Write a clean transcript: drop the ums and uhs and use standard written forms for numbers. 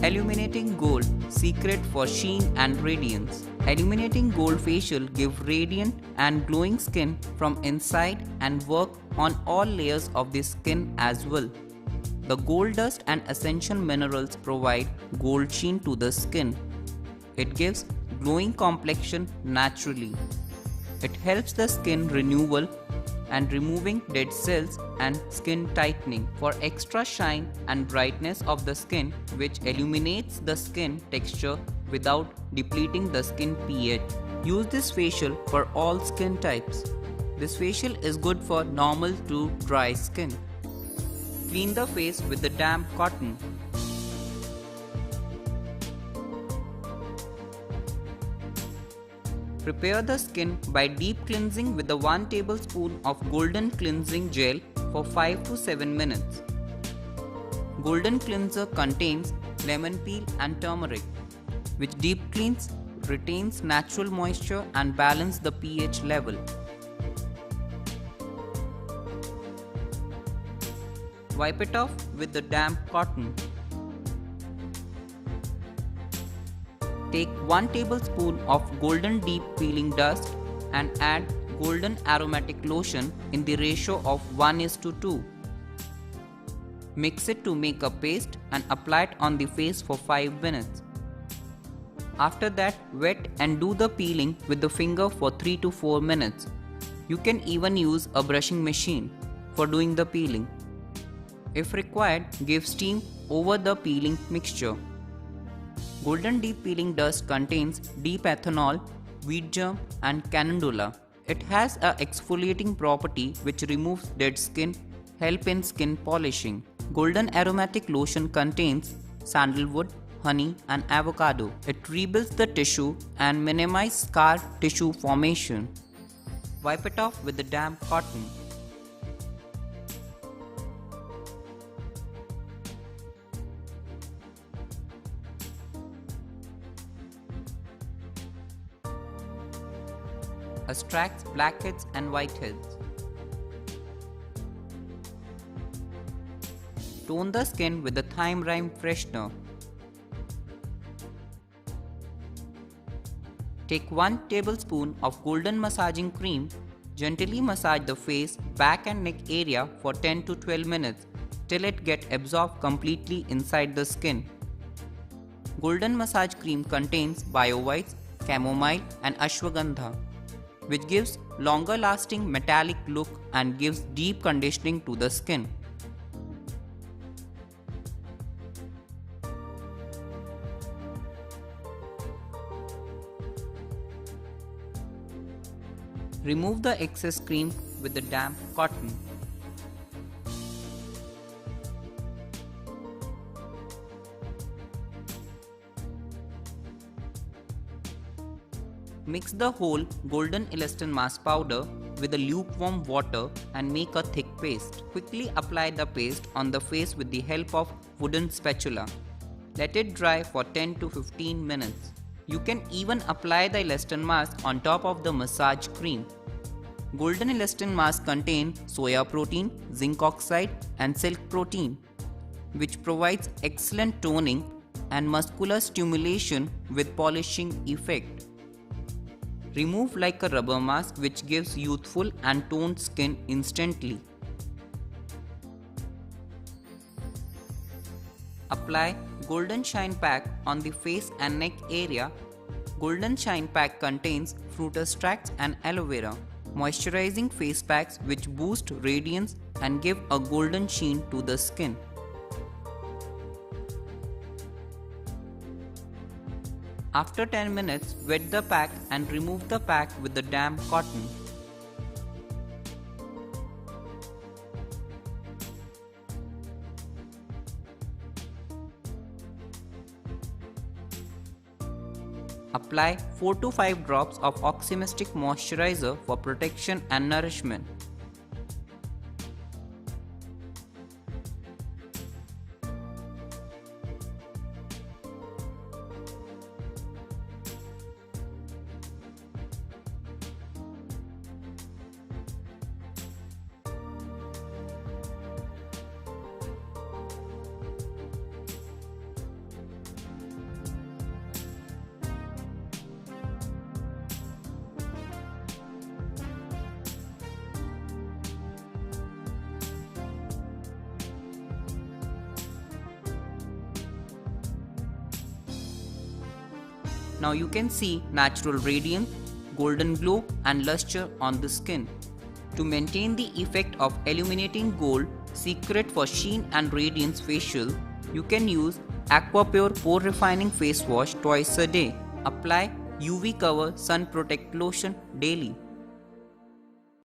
Illuminating Gold Secret for Sheen and Radiance. Illuminating Gold Facial give radiant and glowing skin from inside and work on all layers of the skin as well. The gold dust and essential minerals provide gold sheen to the skin. It gives glowing complexion naturally. It helps the skin renewal and removing dead cells and skin tightening for extra shine and brightness of the skin, which illuminates the skin texture without depleting the skin pH. Use this facial for all skin types. This facial is good for normal to dry skin. Clean the face with the damp cotton. Prepare the skin by deep cleansing with the 1 tablespoon of golden cleansing gel for 5 to 7 minutes. Golden cleanser contains lemon peel and turmeric, which deep cleans, retains natural moisture and balance the pH level. Wipe it off with the damp cotton. Take 1 tablespoon of golden deep peeling dust and add golden aromatic lotion in the ratio of 1:2. Mix it to make a paste and apply it on the face for 5 minutes. After that, wet and do the peeling with the finger for 3 to 4 minutes. You can even use a brushing machine for doing the peeling. If required, give steam over the peeling mixture. Golden deep peeling dust contains deep ethanol, wheat germ and calendula. It has a exfoliating property which removes dead skin, help in skin polishing. Golden aromatic lotion contains sandalwood, honey and avocado. It rebuilds the tissue and minimizes scar tissue formation. Wipe it off with the damp cotton. Extracts blackheads and whiteheads. Tone the skin with the thyme rime freshener. Take 1 tablespoon of golden massaging cream. Gently massage the face, back and neck area for 10 to 12 minutes till it gets absorbed completely inside the skin. Golden massage cream contains bio-whites, chamomile and ashwagandha, which gives longer lasting metallic look and gives deep conditioning to the skin. Remove the excess cream with the damp cotton. Mix the whole golden elastin mask powder with the lukewarm water and make a thick paste. Quickly apply the paste on the face with the help of wooden spatula. Let it dry for 10 to 15 minutes. You can even apply the elastin mask on top of the massage cream. Golden elastin mask contain soya protein, zinc oxide and silk protein, which provides excellent toning and muscular stimulation with polishing effect. Remove like a rubber mask which gives youthful and toned skin instantly. Apply Golden Shine Pack on the face and neck area. Golden Shine Pack contains fruit extracts and aloe vera, moisturizing face packs which boost radiance and give a golden sheen to the skin. After 10 minutes, wet the pack and remove the pack with the damp cotton. Apply 4 to 5 drops of Oxymestic moisturizer for protection and nourishment. Now you can see natural radiance, golden glow and luster on the skin. To maintain the effect of illuminating gold Secret for Sheen and Radiance Facial, you can use Aquapure Pore Refining Face Wash twice a day. Apply UV Cover Sun Protect Lotion daily.